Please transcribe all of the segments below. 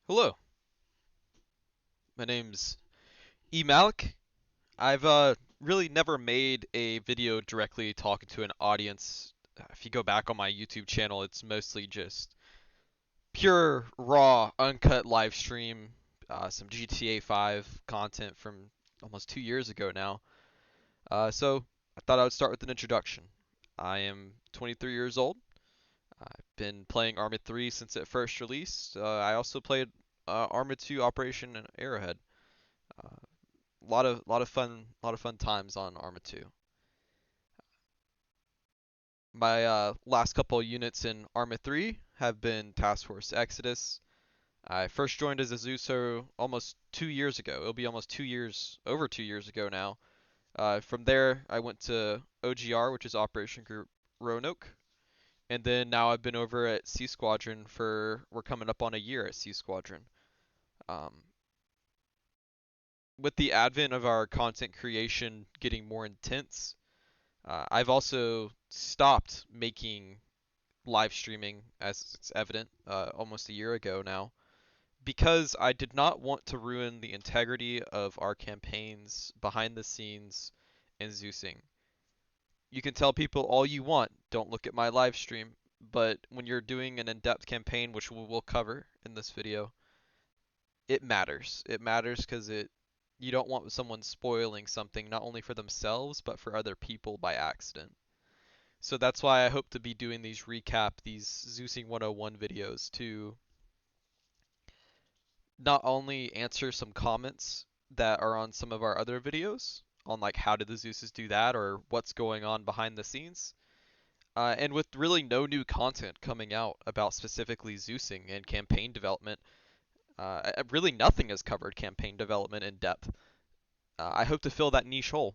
Hello, my name's E Malik. I've really never made a video directly talking to an audience. If you go back on my YouTube channel, it's mostly just pure, raw, uncut live stream, some GTA 5 content from almost 2 years ago now. So I thought I would start with an introduction. I am 23 years old. I've been playing Arma 3 since it first released. I also played Arma 2 Operation Arrowhead. Uh, lot of fun times on Arma 2. My last couple units in Arma 3 have been Task Force Exodus. I first joined as a Zeuso almost 2 years ago. It'll be almost 2 years, over 2 years ago now. From there, I went to OGR, which is Operation Group Roanoke, and then now I've been over at C Squadron we're coming up on a year at C Squadron. Um, with the advent of our content creation getting more intense, I've also stopped making live streaming, as it's evident, almost a year ago now, because I did not want to ruin the integrity of our campaigns behind the scenes in Zeusing. You can tell people all you want, don't look at my live stream, but when you're doing an in-depth campaign, which we will cover in this video, it matters. It matters because you don't want someone spoiling something not only for themselves but for other people by accident. So that's why I hope to be doing these Zeusing 101 videos to not only answer some comments that are on some of our other videos on like how did the Zeuses do that or what's going on behind the scenes. And with really no new content coming out about specifically Zeusing and campaign development, really nothing has covered campaign development in depth. I hope to fill that niche hole.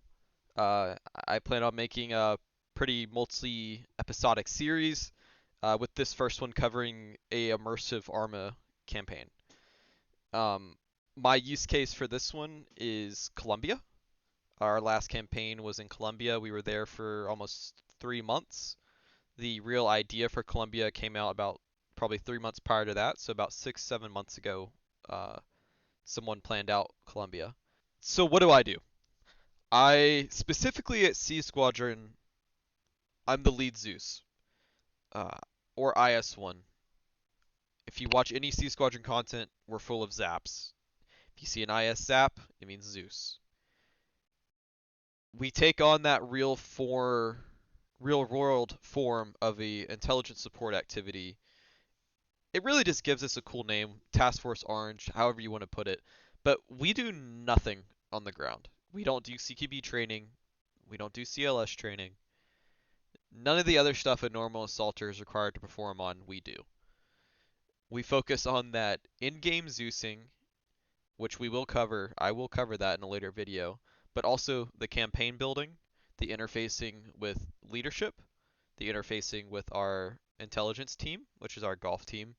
I plan on making a pretty multi-episodic series, with this first one covering a immersive Arma campaign. Um, my use case for this one is Colombia. Our last campaign was in Colombia. We were there for almost 3 months. The real idea for Colombia came out about probably 3 months prior to that, so about 6, 7 months ago, uh, someone planned out Colombia. So what do I do? I specifically at C Squadron, I'm the lead Zeus, uh, or IS-1. If you watch any C Squadron content, we're full of zaps. If you see an IS zap, it means Zeus. We take on that real world form of a intelligence support activity. It really just gives us a cool name, Task Force Orange, however you want to put it. But we do nothing on the ground. We don't do CQB training. We don't do CLS training. None of the other stuff a normal assaulter is required to perform on, we do. We focus on that in-game Zeusing, which we will cover. I will cover that in a later video, but also the campaign building, the interfacing with leadership, the interfacing with our intelligence team, which is our golf team.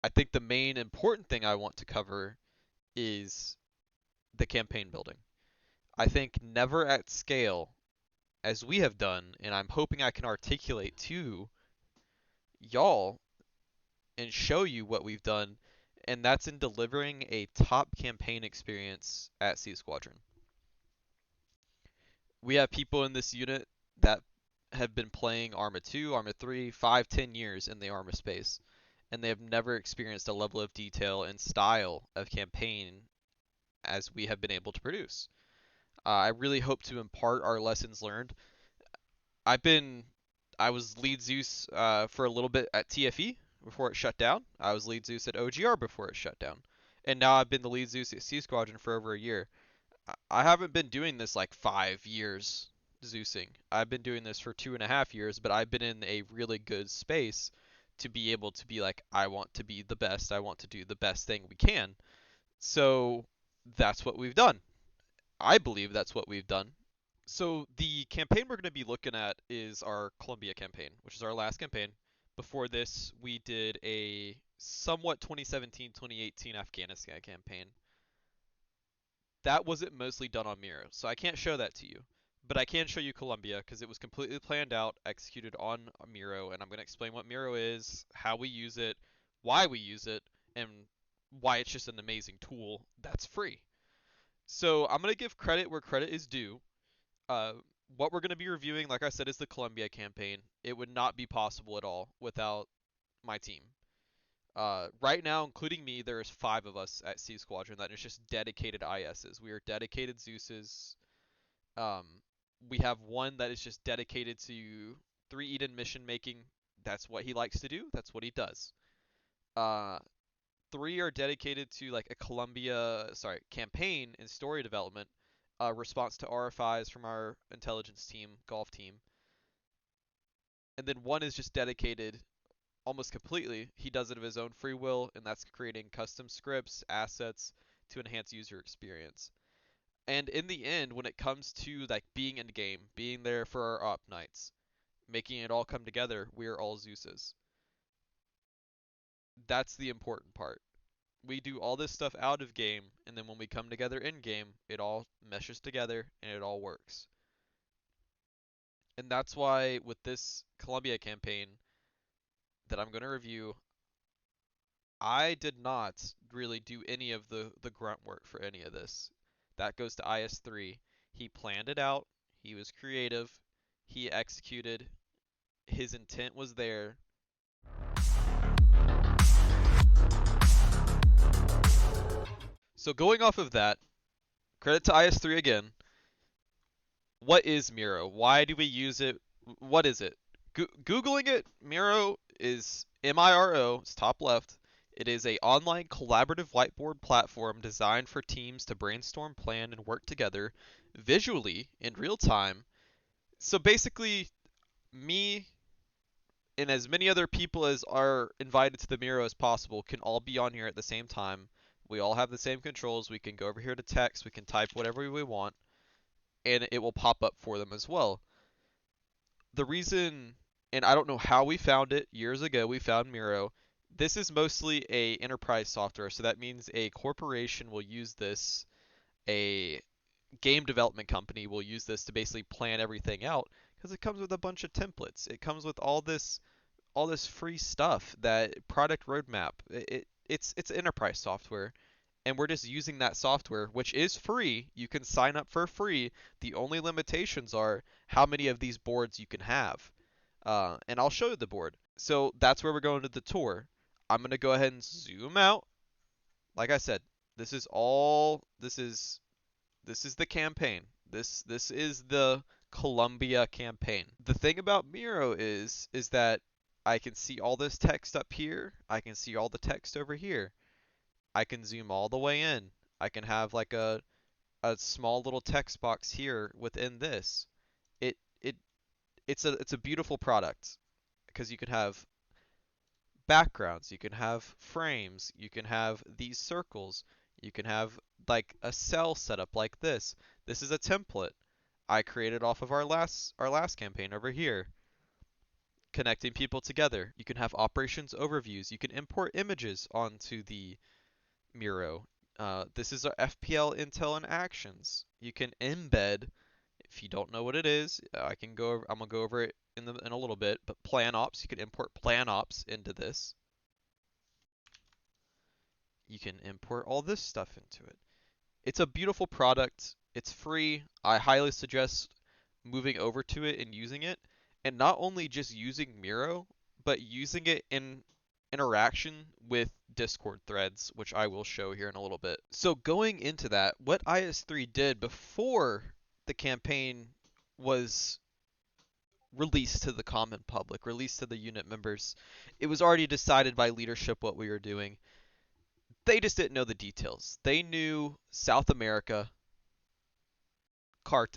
I think the main important thing I want to cover is the campaign building. I think never at scale as we have done, and I'm hoping I can articulate to y'all and show you what we've done, and that's in delivering a top campaign experience at Sea Squadron. We have people in this unit that have been playing Arma 2, Arma 3, 5, 10 years in the Arma space, and they have never experienced a level of detail and style of campaign as we have been able to produce. I really hope to impart our lessons learned. I've been, I was lead Zeus for a little bit at TFE before it shut down. I was lead Zeus at OGR before it shut down, and now I've been the lead Zeus at C Squadron for over a year. I haven't been doing this like 5 years Zeusing. I've been doing this for 2.5 years, but I've been in a really good space to be able to be like, I want to be the best. I want to do the best thing we can. So that's what we've done. I believe that's what we've done. So the campaign we're going to be looking at is our Colombia campaign, which is our last campaign. Before this, we did a somewhat 2017-2018 Afghanistan campaign. That wasn't mostly done on Miro, so I can't show that to you. But I can show you Colombia because it was completely planned out, executed on Miro, and I'm going to explain what Miro is, how we use it, why we use it, and why it's just an amazing tool that's free. So I'm going to give credit where credit is due. Uh, what we're going to be reviewing, like I said, is the Colombia campaign. It would not be possible at all without my team. Right now, including me, there's 5 of us at C Squadron that is just dedicated ISs. We are dedicated Zeuses. Um, we have one that is just dedicated to 3 Eden mission making. That's what he likes to do. That's what he does. Uh, 3 are dedicated to like a campaign and story development. Response to RFIs from our intelligence team, golf team, and then 1 is just dedicated almost completely. He does it of his own free will, and that's creating custom scripts, assets to enhance user experience. And in the end, when it comes to like being in game, being there for our op nights, making it all come together, we're all Zeuses. That's the important part. We do all this stuff out of game, and then when we come together in game, it all meshes together and it all works. And that's why with this Colombia campaign that I'm going to review, I did not really do any of the grunt work for any of this. That goes to IS3. He planned it out, he was creative, he executed, his intent was there. So going off of that, credit to IS3 again. What is Miro? Why do we use it? What is it? Googling it, Miro is Miro, it's top left. It is a online collaborative whiteboard platform designed for teams to brainstorm, plan, and work together visually in real time. So basically, me and as many other people as are invited to the Miro as possible can all be on here at the same time. We all have the same controls. We can go over here to text. We can type whatever we want, and it will pop up for them as well. The reason, and I don't know how we found it, years ago we found Miro. This is mostly a enterprise software, so that means a corporation will use this, a game development company will use this to basically plan everything out because it comes with a bunch of templates. It comes with all this free stuff, that product roadmap. It's enterprise software, and we're just using that software, which is free. You can sign up for free. The only limitations are how many of these boards you can have. And I'll show you the board. So that's where we're going to the tour. I'm gonna go ahead and zoom out. Like I said, this is all. This is the campaign. This is the Colombia campaign. The thing about Miro is that I can see all this text up here. I can see all the text over here. I can zoom all the way in. I can have like a small little text box here within this. It it it's a beautiful product because you can have backgrounds, you can have frames, you can have these circles, you can have like a cell setup like this. This is a template I created off of our last campaign over here, connecting people together. You can have operations overviews. You can import images onto the Miro. This is our FPL intel and actions. You can embed. If you don't know what it is, I'm gonna go over it in a little bit. But plan ops, you can import plan ops into this. You can import all this stuff into it. It's a beautiful product. It's free. I highly suggest moving over to it and using it. And not only just using Miro, but using it in interaction with Discord threads, which I will show here in a little bit. So going into that, what IS3 did before the campaign was released to the common public, released to the unit members, it was already decided by leadership what we were doing. They just didn't know the details. They knew South America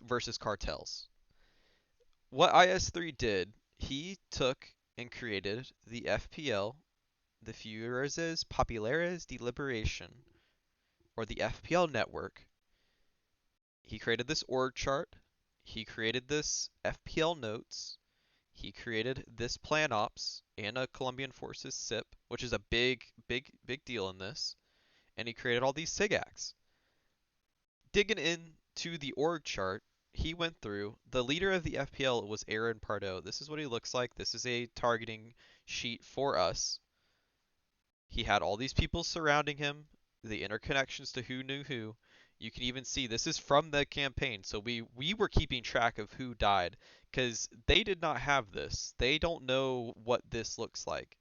versus cartels. What IS3 did, he took and created the FPL, the Fuerzas Populares de Liberación, or the FPL network. He created this org chart. He created this FPL notes. He created this plan ops and a Colombian Forces SIP, which is a big, big, big deal in this. And he created all these SIGACTS. Digging into the org chart, he went through. The leader of the FPL was Aaron Pardo. This is what he looks like. This is a targeting sheet for us. He had all these people surrounding him, the interconnections to who knew who. You can even see this is from the campaign, so we were keeping track of who died because they did not have this. They don't know what this looks like.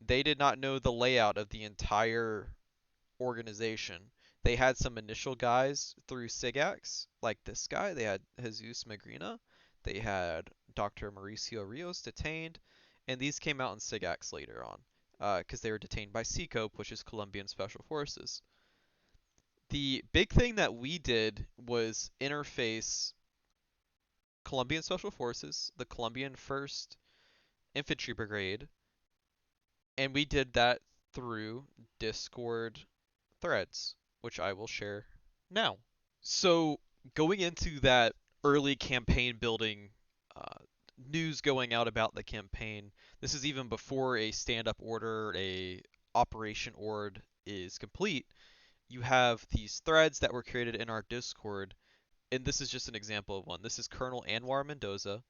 They did not know the layout of the entire organization. They had some initial guys through SIGACTS, like this guy. They had Jesus Magrina. They had Dr. Mauricio Rios detained, and these came out in SIGACTS later on because they were detained by CCOP, which is Colombian Special Forces. The big thing that we did was interface Colombian Special Forces, the Colombian 1st Infantry Brigade, and we did that through Discord threads, which I will share now. So, going into that early campaign building, uh, news going out about the campaign, this is even before a stand up order, a operation ord is complete. You have these threads that were created in our Discord, and this is just an example of one. This is Colonel Anwar Mendoza,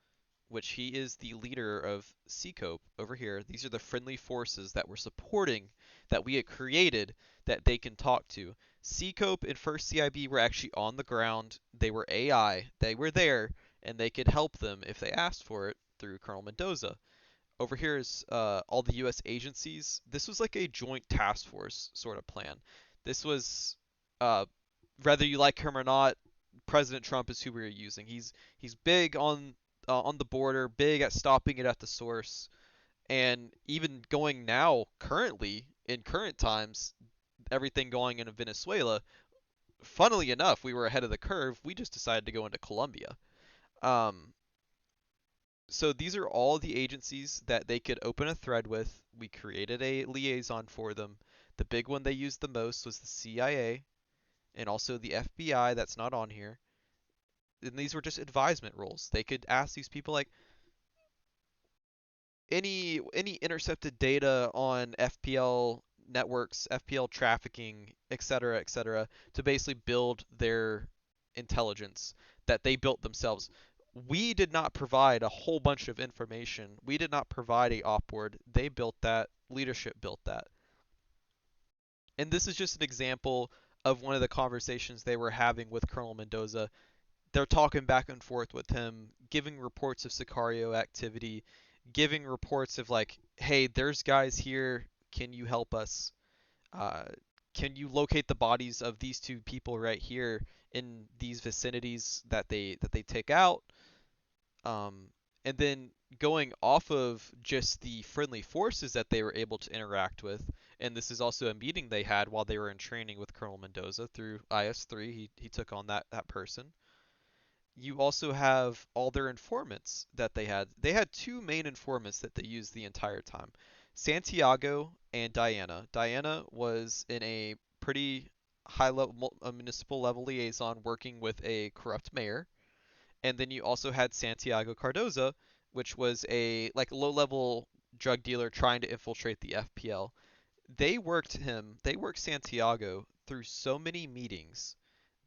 which he is the leader of CCOP over here. These are the friendly forces that we're supporting, that we had created, that they can talk to. CCOP and First CIB were actually on the ground. They were AI. They were there, and they could help them if they asked for it through Colonel Mendoza. Over here is all the U.S. agencies. This was like a joint task force sort of plan. This was, uh, whether you like him or not, President Trump is who we were using. He's big on the border, big at stopping it at the source, and even going now, currently in current times, everything going into Venezuela. Funnily enough, we were ahead of the curve. We just decided to go into Colombia. Um, so these are all the agencies that they could open a thread with. We created a liaison for them. The big one they used the most was the CIA and also the FBI that's not on here. And these were just advisement roles. They could ask these people like any intercepted data on FPL networks, FPL trafficking, etc., to basically build their intelligence that they built themselves. We did not provide a whole bunch of information. We did not provide a op board. They built that. Leadership built that. And this is just an example of one of the conversations they were having with Colonel Mendoza. They're talking back and forth with him, giving reports of Sicario activity, giving reports of like, hey, there's guys here. Can you help us? Uh, can you locate the bodies of these two people right here in these vicinities that they take out? Um, and then going off of just the friendly forces that they were able to interact with, and this is also a meeting they had while they were in training with Colonel Mendoza through IS-3. He took on that person. You also have all their informants that they had. They had two main informants that they used the entire time, Santiago and Diana. Diana was in a pretty high level a municipal level liaison working with a corrupt mayor, and then you also had Santiago Cardoza, which was a like low level drug dealer trying to infiltrate the FPL. They worked Santiago through so many meetings.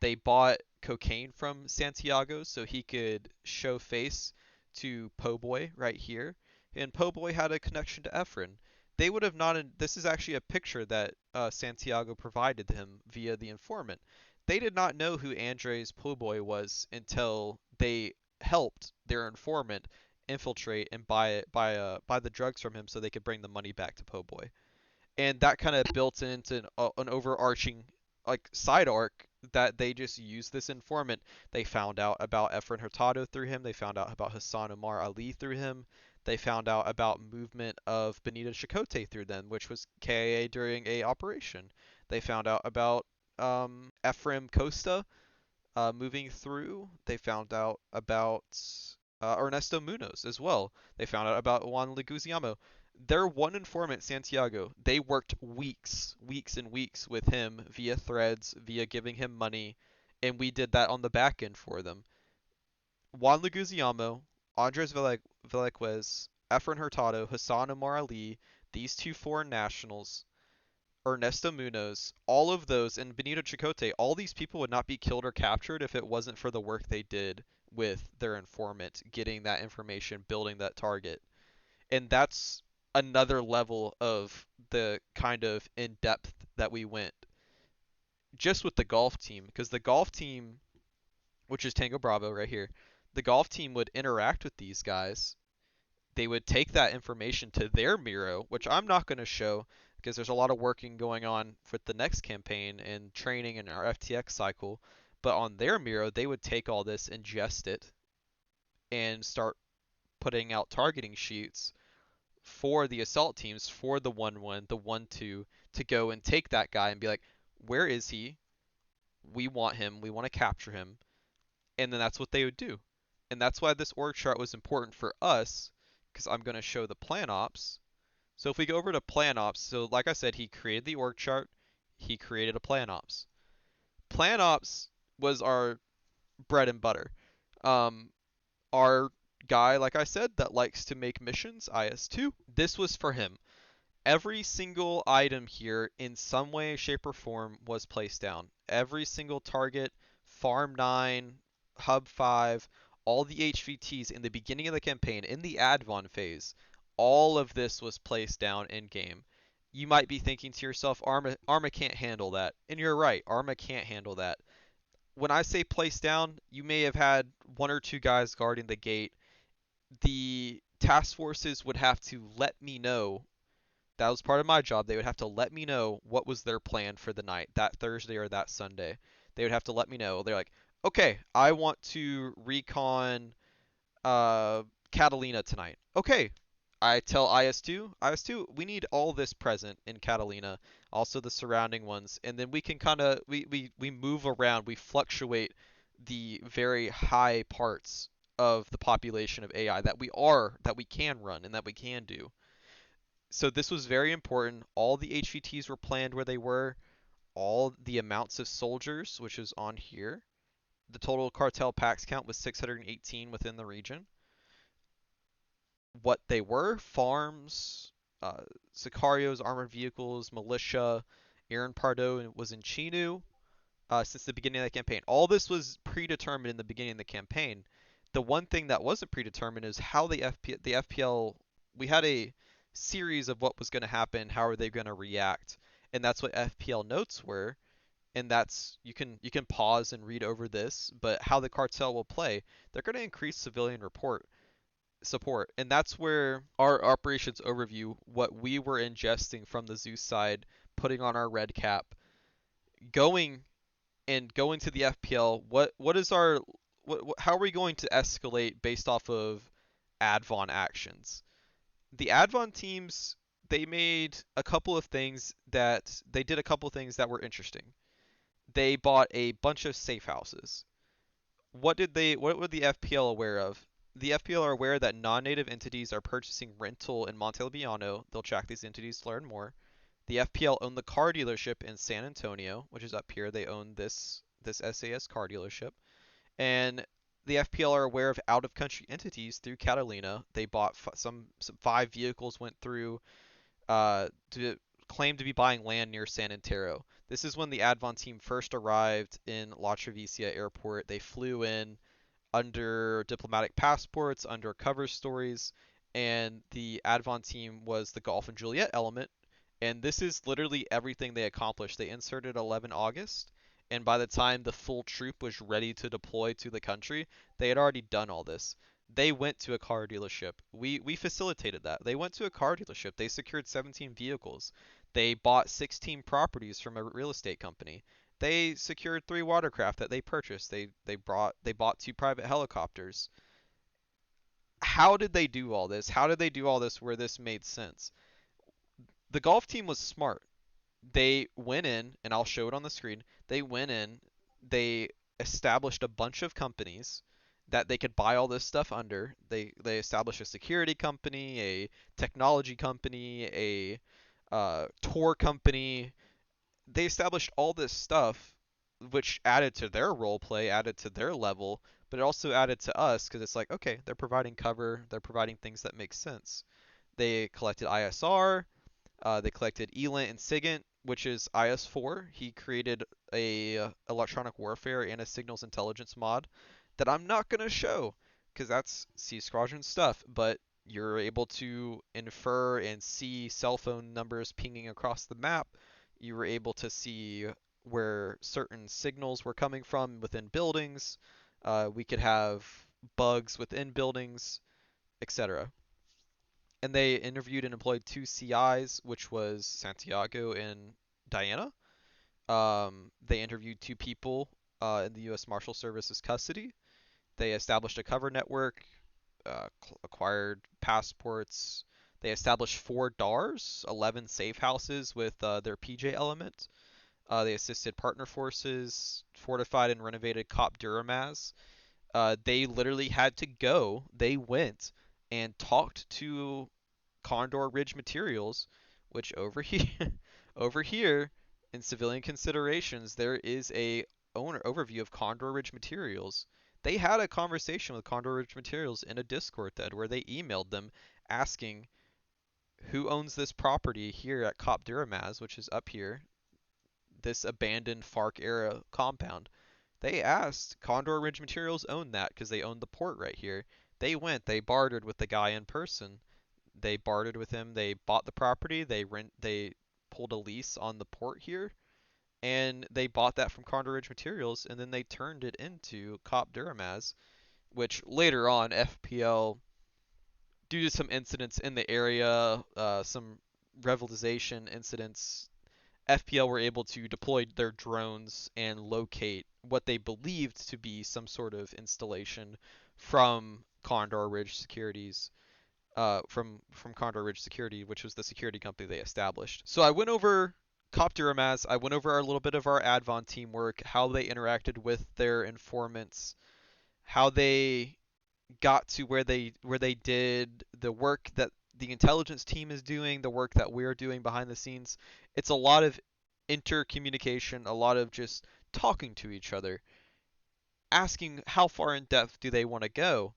They bought cocaine from Santiago so he could show face to Po Boy right here, and Po Boy had a connection to Efren. They would have not. This is actually a picture that Santiago provided him via the informant. They did not know who Andres Po Boy was until they helped their informant infiltrate and buy the drugs from him so they could bring the money back to Po Boy, and that kind of built into an overarching like side arc that they just used this informant. They found out about Efren Hurtado through him. They found out about Hassan Omar Ali through him. They found out about movement of Benito Chicote through them, which was KIA during a operation. They found out about Ephraim Costa moving through. They found out about Ernesto Munoz as well. They found out about Juan Leguizamo. Their one informant, Santiago, they worked weeks and weeks with him via threads, via giving him money, and we did that on the back end for them. Juan Leguizamo, Andres Velequez, Efren Hurtado, Hassan Omar Ali, these two foreign nationals, Ernesto Munoz, all of those, and Benito Chicote, all these people would not be killed or captured if it wasn't for the work they did with their informant, getting that information, building that target. And that's another level of the kind of in depth that we went just with the golf team, because the golf team, which is Tango Bravo right here, the golf team would interact with these guys. They would take that information to their Miro, which I'm not going to show because there's a lot of working going on for the next campaign and training in our FTX cycle. But on their Miro, they would take all this, ingest it, and start putting out targeting sheets for the assault teams, for the 1-1, the 1-2, to go and take that guy and be like, where is he? We want him. We want to capture him. And then that's what they would do. And that's why this org chart was important for us, because I'm going to show the plan ops. So if we go over to plan ops, so like I said, he created the org chart, he created a plan ops. Plan ops was our bread and butter. Um, our guy, like I said, that likes to make missions, IS2, this was for him. Every single item here in some way, shape, or form was placed down. Every single target, Farm 9, Hub 5, all the HVTs in the beginning of the campaign, in the Advon phase, all of this was placed down in game. You might be thinking to yourself, Arma can't handle that. And you're right, Arma can't handle that. When I say place down, you may have had one or two guys guarding the gate. The task forces would have to let me know. That was part of my job. They would have to let me know what was their plan for the night, that Thursday or that Sunday. They would have to let me know. They're like, okay, I want to recon Catalina tonight. Okay, I tell IS2, we need all this present in Catalina, also the surrounding ones, and then we can kind of we move around, we fluctuate the very high parts of the population of AI that we can run and that we can do. So this was very important. All the HVTs were planned where they were, all the amounts of soldiers, which is on here. The total cartel packs count was 618 within the region. What they were: farms, Sicarios, armored vehicles, militia. Aaron Pardo was in Chinu since the beginning of the campaign. All this was predetermined in the beginning of the campaign. The one thing that wasn't predetermined is how the FPL. We had a series of what was going to happen, how are they going to react, and that's what FPL notes were. And that's you can pause and read over this, but how the cartel will play, they're going to increase civilian report support, and that's where our operations overview, what we were ingesting from the Zeus side, putting on our red cap, going going to the FPL. What is our how are we going to escalate based off of Advon actions? The Advon teams, they did a couple of things that were interesting. They bought a bunch of safe houses. What were the FPL aware of? The FPL are aware that non-native entities are purchasing rental in Monte Libiano. They'll track these entities to learn more. The FPL own the car dealership in San Antonio, which is up here. They own this SAS car dealership. And the FPL are aware of out-of-country entities through Catalina. They bought some 5 vehicles, went through to claim to be buying land near San Antero. This is when the Advon team first arrived in La Trevicia Airport. They flew in under diplomatic passports, under cover stories, and the Advon team was the Golf and Juliet element. And this is literally everything they accomplished. They inserted 11 August, and by the time the full troop was ready to deploy to the country, they had already done all this. They went to a car dealership. We facilitated that. They went to a car dealership. They secured 17 vehicles. They bought 16 properties from a real estate company. They secured 3 watercraft that they purchased. They bought 2 private helicopters. How did they do all this? How did they do all this where this made sense? The golf team was smart. They went in, and I'll show it on the screen. They went in, they established a bunch of companies that they could buy all this stuff under. They established a security company, a technology company, a tour company. They established all this stuff, which added to their role play, added to their level, but it also added to us because it's like, okay, they're providing cover, they're providing things that make sense. They collected ISR, they collected ELINT and SIGINT, which is IS4. He created a electronic warfare and a signals intelligence mod that I'm not gonna show because that's Sea Squadron stuff. But You're able to infer and see cell phone numbers pinging across the map. You were able to see where certain signals were coming from within buildings. We could have bugs within buildings, etc. And they interviewed and employed two CIs, which was Santiago and Diana. They interviewed two people in the U.S. Marshal Service's custody. They established a cover network, acquired passports. They established 4 DARs, 11 safe houses with their PJ element. They assisted partner forces, fortified and renovated Cop Duramaz. They literally had to go. They went and talked to Condor Ridge Materials, which over here, over here in civilian considerations, there is a owner overview of Condor Ridge Materials. They had a conversation with Condor Ridge Materials in a Discord thread where they emailed them asking who owns this property here at Cop Duramaz, which is up here, this abandoned FARC era compound. They asked Condor Ridge Materials owned that because they owned the port right here. They went, they bartered with the guy in person. They bartered with him. They bought the property. They pulled a lease on the port here, and they bought that from Condor Ridge Materials, and then they turned it into Cop Duramaz, which later on FPL, due to some incidents in the area, some revitalization incidents, FPL were able to deploy their drones and locate what they believed to be some sort of installation from Condor Ridge Securities, from Condor Ridge Security, which was the security company they established. So I went over Copter Amaz, I went over a little bit of our Advon teamwork, how they interacted with their informants, how they got to where they did the work that the intelligence team is doing, the work that we're doing behind the scenes. It's a lot of intercommunication, a lot of just talking to each other, asking how far in depth do they want to go,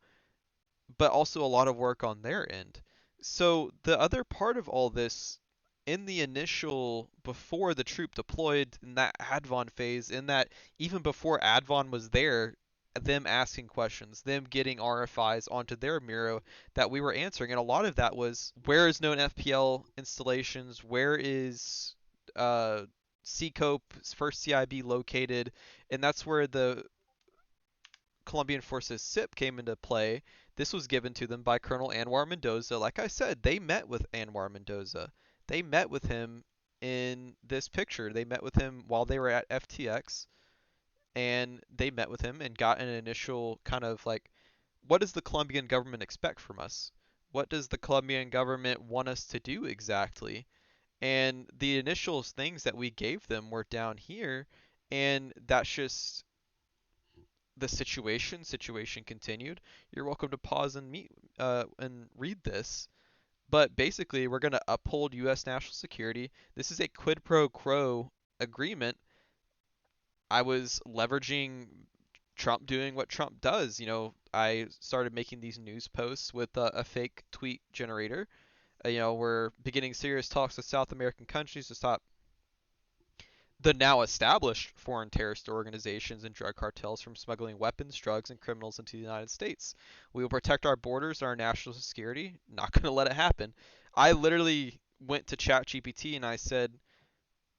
but also a lot of work on their end. So the other part of all this, in the initial, before the troop deployed, in that Advon phase, in that even before Advon was there, them asking questions, them getting RFIs onto their Miro that we were answering, and a lot of that was where is known FPL installations, where is CCOP's first CIB located, and that's where the Colombian Forces SIP came into play. This was given to them by Colonel Anwar Mendoza. Like I said, they met with Anwar Mendoza. They met with him in this picture. They met with him while they were at FTX, and they met with him and got an initial kind of like, what does the Colombian government expect from us? What does the Colombian government want us to do exactly? And the initial things that we gave them were down here, and that's just the situation continued. You're welcome to pause and meet and read this. But basically, we're going to uphold U.S. national security. This is a quid pro quo agreement. I was leveraging Trump doing what Trump does. I started making these news posts with a fake tweet generator. We're beginning serious talks with South American countries to stop the now established foreign terrorist organizations and drug cartels from smuggling weapons, drugs, and criminals into the United States. We will protect our borders and our national security. Not going to let it happen. I literally went to ChatGPT and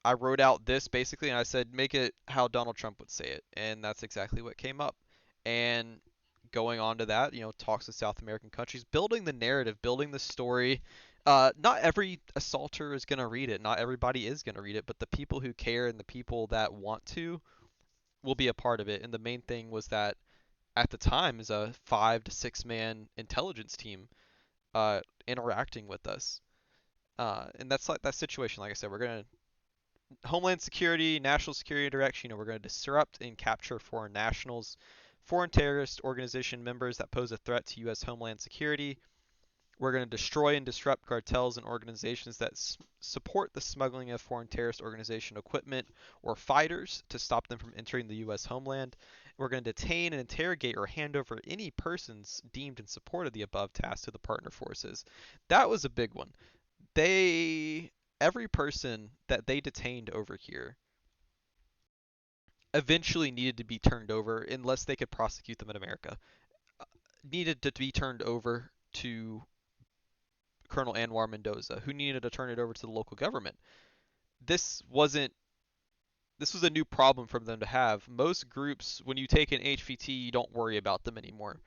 I wrote out this basically, and I said, make it how Donald Trump would say it. And that's exactly what came up. And going on to that, talks with South American countries, building the narrative, building the story. Not every assaulter is going to read it. Not everybody is going to read it, but the people who care and the people that want to will be a part of it. And the main thing was that at the time is a 5 to 6 man intelligence team interacting with us. And that's like that situation. Like I said, we're going to Homeland Security, national security direction. We're going to disrupt and capture foreign nationals, foreign terrorist organization members that pose a threat to U.S. Homeland Security. We're going to destroy and disrupt cartels and organizations that support the smuggling of foreign terrorist organization equipment or fighters to stop them from entering the U.S. homeland. We're going to detain and interrogate or hand over any persons deemed in support of the above task to the partner forces. That was a big one. Every person that they detained over here eventually needed to be turned over unless they could prosecute them in America. Needed to be turned over to Colonel Anwar Mendoza, who needed to turn it over to the local government. This wasn't this was a new problem for them to have. Most groups, when you take an HVT, you don't worry about them anymore.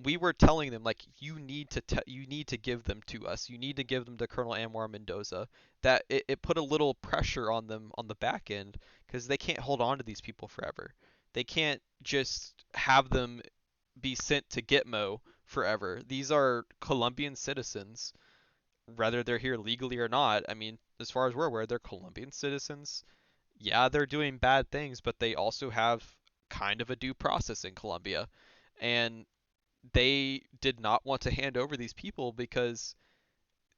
We were telling them like you need to give them to us. You need to give them to Colonel Anwar Mendoza. That it put a little pressure on them on the back end because they can't hold on to these people forever. They can't just have them be sent to Gitmo forever. These are Colombian citizens, whether they're here legally or not. I mean, as far as we're aware, they're Colombian citizens. Yeah, they're doing bad things, but they also have kind of a due process in Colombia. And they did not want to hand over these people because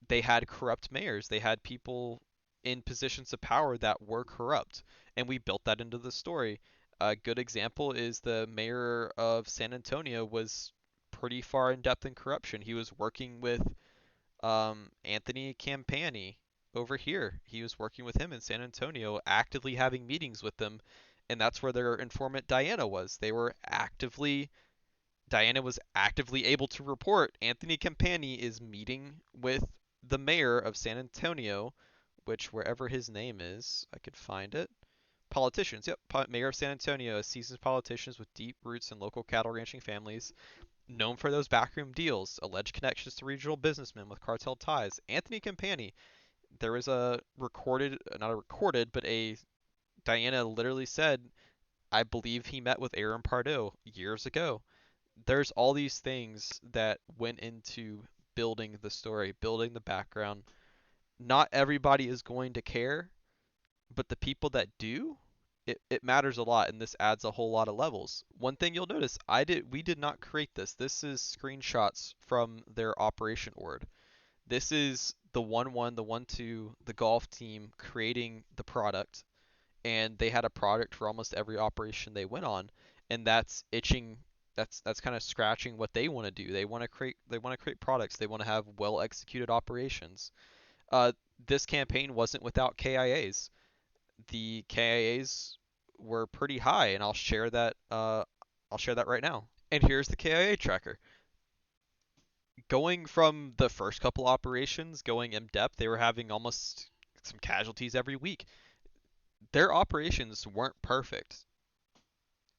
they had corrupt mayors. They had people in positions of power that were corrupt. And we built that into the story. A good example is the mayor of San Antonio was pretty far in depth in corruption. He was working with Anthony Campani over here. He was working with him in San Antonio, actively having meetings with them, and that's where their informant Diana was. Diana was actively able to report Anthony Campani is meeting with the mayor of San Antonio, which wherever his name is, I could find it. Politicians, yep, mayor of San Antonio, a seasoned politicians with deep roots in local cattle ranching families, known for those backroom deals, alleged connections to regional businessmen with cartel ties. Anthony Campani, there was a recorded, not a recorded, but a Diana literally said, I believe he met with Aaron Pardo years ago. There's all these things that went into building the story, building the background. Not everybody is going to care, but the people that do, it matters a lot, and this adds a whole lot of levels. One thing you'll notice, we did not create this. This is screenshots from their operation org. This is the 1-1, the 1-2, the golf team creating the product, and they had a product for almost every operation they went on, and that's itching. That's kind of scratching what they want to do. They want to create products. They want to have well executed operations. Uh, this campaign wasn't without KIAs. The KIAs were pretty high, and I'll share that right now. And here's the KIA tracker. Going from the first couple operations, going in depth, they were having almost some casualties every week. Their operations weren't perfect.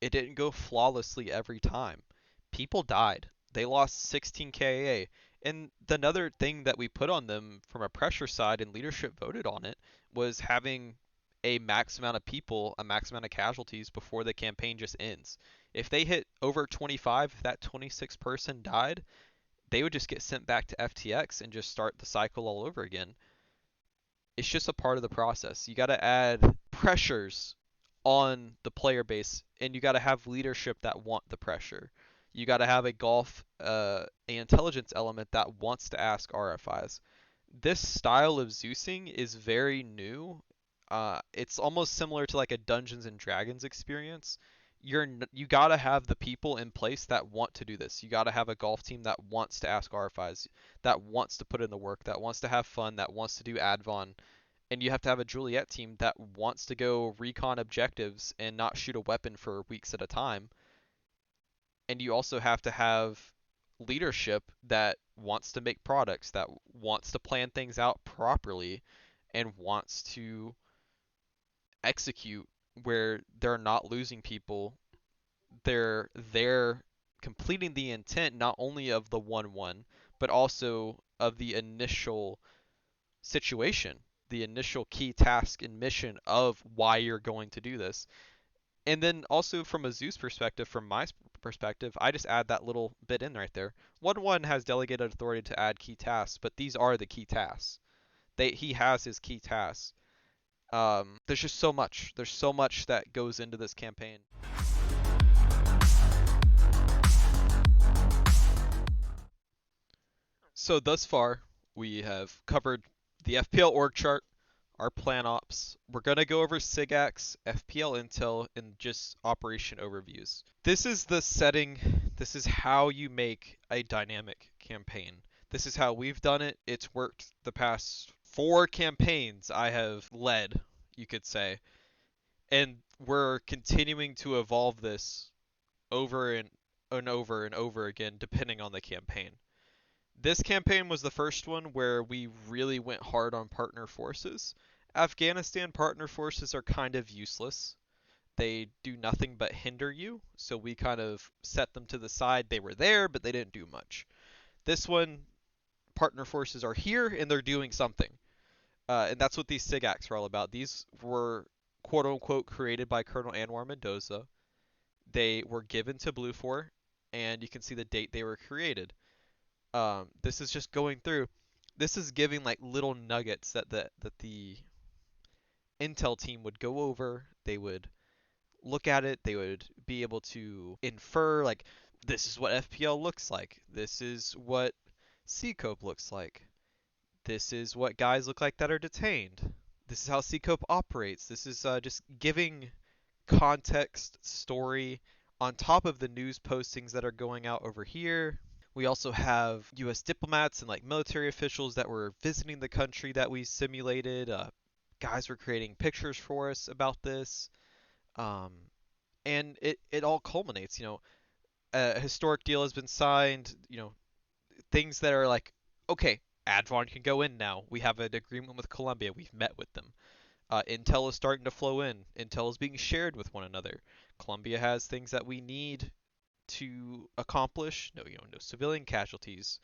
It didn't go flawlessly every time. People died. They lost 16 KIA. And another thing that we put on them from a pressure side, and leadership voted on it, was having a max amount of people, a max amount of casualties before the campaign just ends. If they hit over 25, if that 26 person died, they would just get sent back to FTX and just start the cycle all over again. It's just a part of the process. You got to add pressures on the player base, and you got to have leadership that want the pressure. You got to have a intelligence element that wants to ask RFIs. This style of Zeusing is very new. It's almost similar to like a Dungeons and Dragons experience. You gotta have the people in place that want to do this. You gotta have a golf team that wants to ask RFIs, that wants to put in the work, that wants to have fun, that wants to do advon, and you have to have a Juliet team that wants to go recon objectives and not shoot a weapon for weeks at a time. And you also have to have leadership that wants to make products, that wants to plan things out properly, and wants to execute where they're not losing people. They're completing the intent not only of the 1-1, but also of the initial situation, the initial key task and mission of why you're going to do this. And then also from a Zeus perspective, from my perspective, I just add that little bit in right there. 1-1 has delegated authority to add key tasks, but these are the key tasks. He has his key tasks. There's just so much. There's so much that goes into this campaign. So thus far, we have covered the FPL org chart, our plan ops. We're going to go over SIGACTS, FPL intel, and just operation overviews. This is the setting. This is how you make a dynamic campaign. This is how we've done it. It's worked the past 4 campaigns I have led, you could say. And we're continuing to evolve this over and over and over again, depending on the campaign. This campaign was the first one where we really went hard on partner forces. Afghanistan partner forces are kind of useless. They do nothing but hinder you, so we kind of set them to the side. They were there, but they didn't do much. This one, partner forces are here and they're doing something. And that's what these SIGACTS are all about. These were quote unquote created by Colonel Anwar Mendoza. They were given to Blue 4, and you can see the date they were created. This is just going through. This is giving like little nuggets that the intel team would go over. They would look at it. They would be able to infer like this is what FPL looks like. This is what CCOPE looks like. This is what guys look like that are detained. This is how CCOPE operates. This is just giving context, story on top of the news postings that are going out over here. We also have U.S. diplomats and like military officials that were visiting the country that we simulated. Guys were creating pictures for us about this, um, and it all culminates. A historic deal has been signed. Things that are like, okay, Advon can go in now. We have an agreement with Colombia. We've met with them. Intel is starting to flow in. Intel is being shared with one another. Colombia has things that we need to accomplish. No civilian casualties,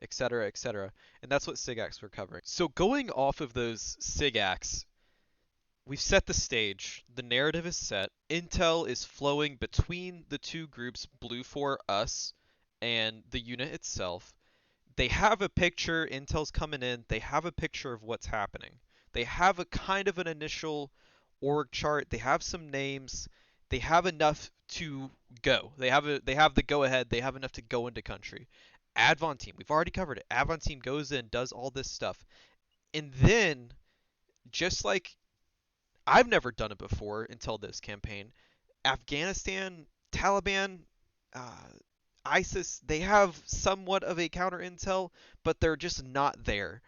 etc., etc. And that's what SIGACTS were covering. So going off of those SIGACTS, we've set the stage. The narrative is set. Intel is flowing between the two groups, Blue 4 us and the unit itself. They have a picture, Intel's coming in, they have a picture of what's happening. They have a kind of an initial org chart, they have some names, they have enough to go. They have the go ahead, they have enough to go into country. Advon team, we've already covered it. Advon team goes in, does all this stuff. And then, just like I've never done it before until this campaign, Afghanistan, Taliban, uh, ISIS, they have somewhat of a counter intel, but they're just not there.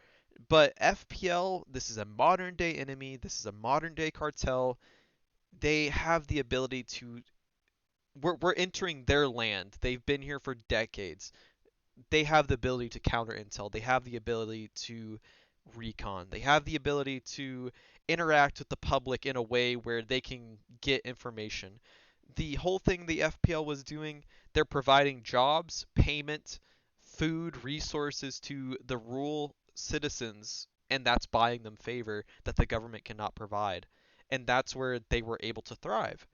But FPL, this is a modern day enemy, this is a modern day cartel. They have the ability to. We're entering their land. They've been here for decades. They have the ability to counter intel. They have the ability to recon. They have the ability to interact with the public in a way where they can get information. The whole thing the FPL was doing, they're providing jobs, payment, food, resources to the rural citizens, and that's buying them favor that the government cannot provide. And that's where they were able to thrive.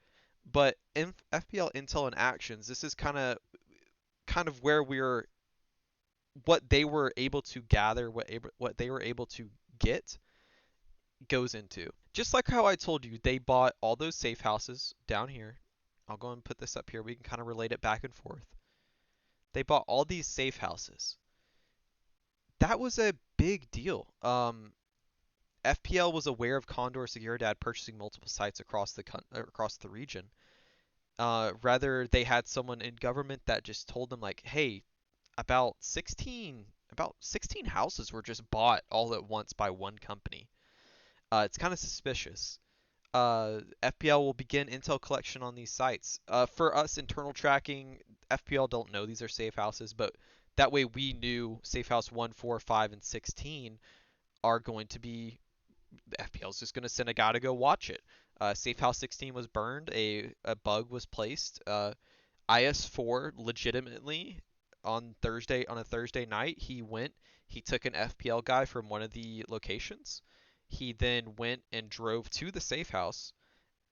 But in FPL Intel and Actions, this is kind of where we're what they were able to gather, what they were able to get goes into. Just like how I told you, they bought all those safe houses down here. I'll go and put this up here. We can kind of relate it back and forth. They bought all these safe houses. That was a big deal. FPL was aware of Condor Seguridad purchasing multiple sites across the region. Rather, they had someone in government that just told them like, "Hey, about 16 houses were just bought all at once by one company." It's kind of suspicious. FPL will begin intel collection on these sites. For us, internal tracking, FPL don't know these are safe houses, but that way we knew safe house 1, 4, 5, and 16 are going to be. FPL's just going to send a guy to go watch it. Safe house 16 was burned. A bug was placed. IS4 legitimately on a Thursday night, he took an FPL guy from one of the locations. He then went and drove to the safe house,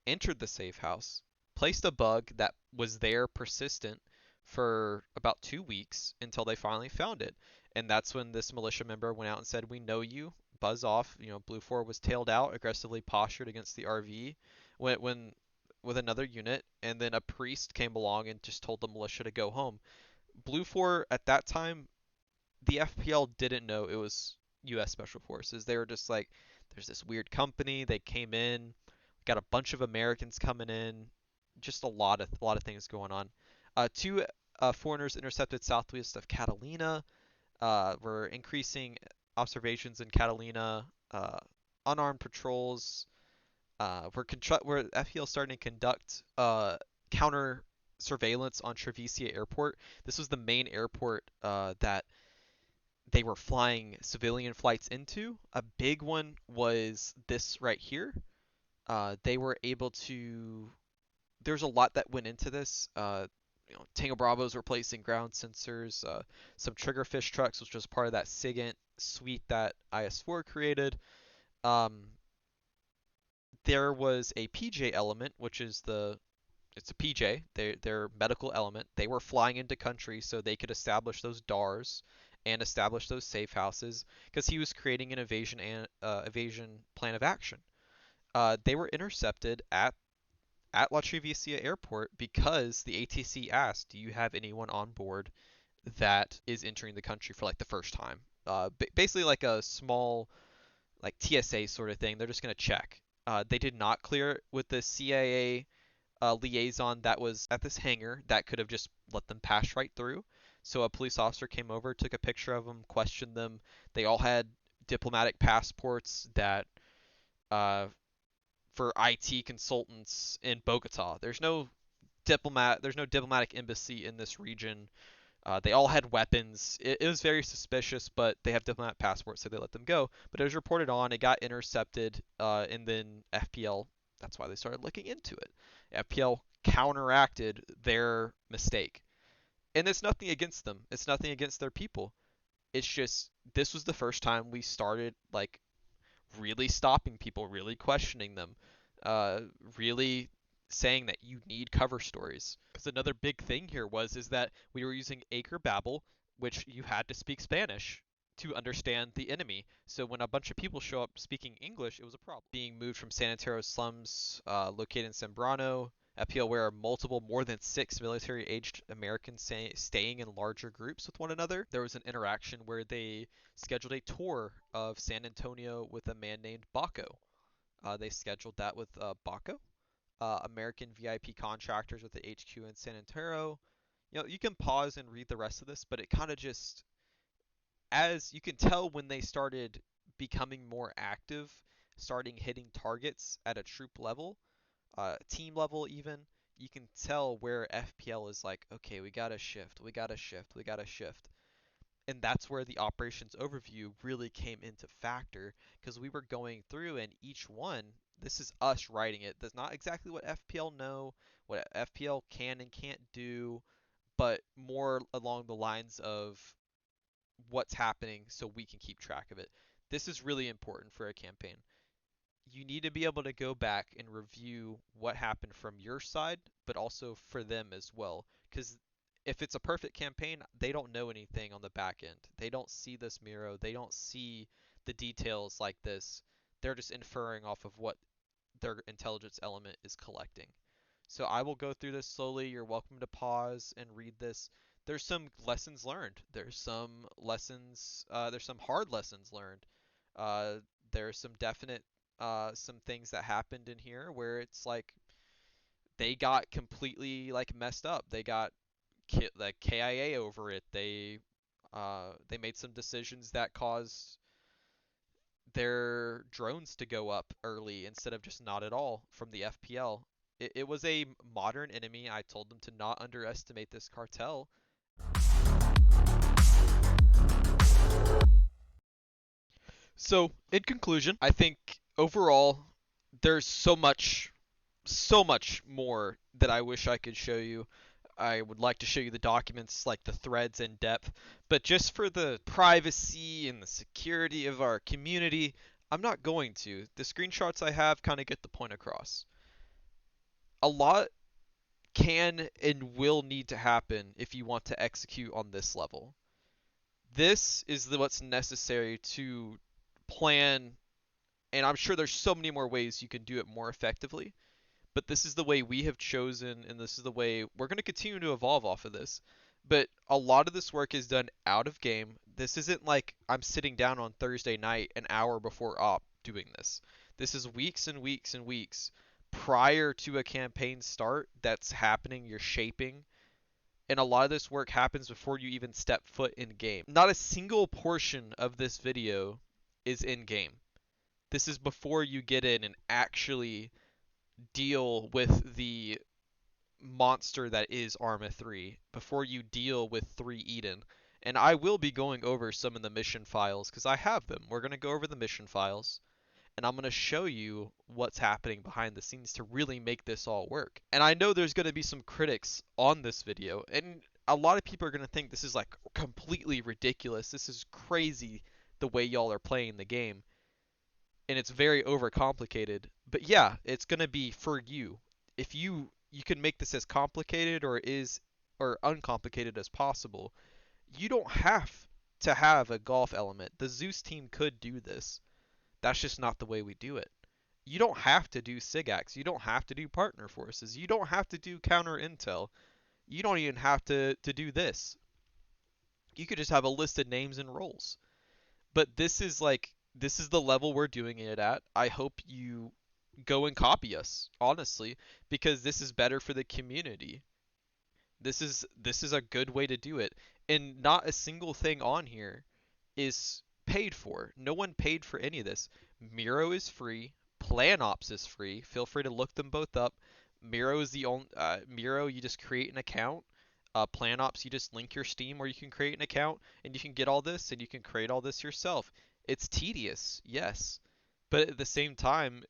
entered the safe house, placed a bug that was there persistent for about 2 weeks until they finally found it. And that's when this militia member went out and said, "We know you, buzz off." Blue 4 was tailed out, aggressively postured against the RV, when with another unit, and then a priest came along and just told the militia to go home. Blue 4 at that time, the FPL didn't know it was U.S. Special Forces. They were just like, there's this weird company. They came in, got a bunch of Americans coming in, just a lot of things going on. Two foreigners intercepted southwest of Catalina. We're increasing observations in Catalina. Unarmed patrols. We're FPL starting to conduct counter surveillance on Treviso Airport. This was the main airport that they were flying civilian flights into. A big one was this right here. They were able to. There's a lot that went into this. Tango Bravo's replacing ground sensors, some triggerfish trucks, which was part of that SIGACTS suite that IS4 created. Um, there was a PJ element, which is it's a PJ, their medical element. They were flying into country so they could establish those DARs and establish those safe houses because he was creating an evasion plan of action. They were intercepted at La Triviesia Airport because the ATC asked, "Do you have anyone on board that is entering the country for like the first time?" Basically like a small like TSA sort of thing. They're just gonna check. They did not clear it with the CIA liaison that was at this hangar that could have just let them pass right through. So a police officer came over, took a picture of them, questioned them. They all had diplomatic passports that uh, for IT consultants in Bogota. There's no diplomatic embassy in this region. They all had weapons. It was very suspicious, but they have diplomatic passports, so they let them go. But it was reported on, it got intercepted, and then FPL, that's why they started looking into it. FPL counteracted their mistake. And it's nothing against them. It's nothing against their people. It's just this was the first time we started like really stopping people, really questioning them, uh, really saying that you need cover stories. Because another big thing here is that we were using Acre Babel, which you had to speak Spanish to understand the enemy. So when a bunch of people show up speaking English, it was a problem. Being moved from San Antero slums located in Sembrano, FPL, where multiple, more than 6 military-aged Americans staying in larger groups with one another. There was an interaction where they scheduled a tour of San Antonio with a man named Baco. They scheduled that with Baco, American VIP contractors with the HQ in San Antero. You can pause and read the rest of this, but it kind of just, as you can tell when they started becoming more active, starting hitting targets at a troop level, team level even, you can tell where FPL is like, okay, we gotta shift, we gotta shift, we gotta shift. And that's where the operations overview really came into factor because we were going through and each one, this is us writing it. That's not exactly what FPL know, what FPL can and can't do, but more along the lines of what's happening so we can keep track of it. This is really important for a campaign. You need to be able to go back and review what happened from your side, but also for them as well. Because if it's a perfect campaign, they don't know anything on the back end. They don't see this Miro. They don't see the details like this. They're just inferring off of what their intelligence element is collecting. So I will go through this slowly. You're welcome to pause and read this. There's some lessons learned. There's some hard lessons learned. Uh, there's some definite some things that happened in here where it's like they got completely like messed up. They got like KIA over it. They made some decisions that caused their drones to go up early instead of just not at all from the FPL. It was a modern enemy. I told them to not underestimate this cartel. So, in conclusion, I think overall there's so much more that I wish I could show you. I would like to show you the documents, like the threads in depth, but just for the privacy and the security of our community, I'm not going to. The screenshots I have kind of get the point across. A lot can and will need to happen if you want to execute on this level. This is what's necessary to plan, and I'm sure there's so many more ways you can do it more effectively. But this is the way we have chosen, and this is the way we're going to continue to evolve off of this. But a lot of this work is done out of game. This isn't like I'm sitting down on Thursday night an hour before op doing this. This is weeks and weeks and weeks prior to a campaign start that's happening, you're shaping. And a lot of this work happens before you even step foot in game. Not a single portion of this video is in game. This is before you get in and actually deal with the monster that is Arma 3, before you deal with 3 Eden. And I will be going over some of the mission files because I have them. We're going to go over the mission files and I'm going to show you what's happening behind the scenes to really make this all work. And I know there's going to be some critics on this video, and a lot of people are going to think this is like completely ridiculous. This is crazy the way y'all are playing the game, and it's very overcomplicated. But yeah, it's going to be for you. If you can make this as complicated or uncomplicated as possible. You don't have to have a golf element. The Zeus team could do this. That's just not the way we do it. You don't have to do SIGACTS. You don't have to do partner forces. You don't have to do counter intel. You don't even have to do this. You could just have a listed names and roles. But this is the level we're doing it at. I hope you go and copy us, honestly, because this is better for the community. This is a good way to do it. And not a single thing on here is paid for. No one paid for any of this. Miro is free. PlanOps is free. Feel free to look them both up. Miro is the only Miro. You just create an account. PlanOps, you just link your Steam, or you can create an account and you can get all this and you can create all this yourself. It's tedious, yes, but at the same time,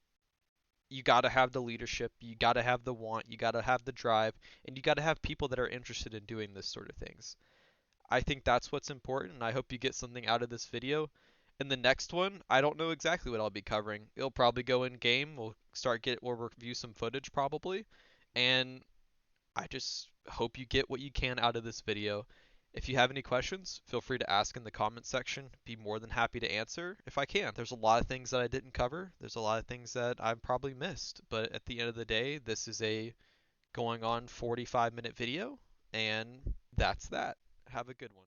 you got to have the leadership, you got to have the want, you got to have the drive, and you got to have people that are interested in doing this sort of things. I think that's what's important, and I hope you get something out of this video. In the next one, I don't know exactly what I'll be covering. It'll probably go in game. We'll review some footage probably, and I just hope you get what you can out of this video. If you have any questions, feel free to ask in the comment section. Be more than happy to answer if I can. There's a lot of things that I didn't cover. There's a lot of things that I've probably missed, but at the end of the day, this is a going on 45-minute video, and that's that. Have a good one.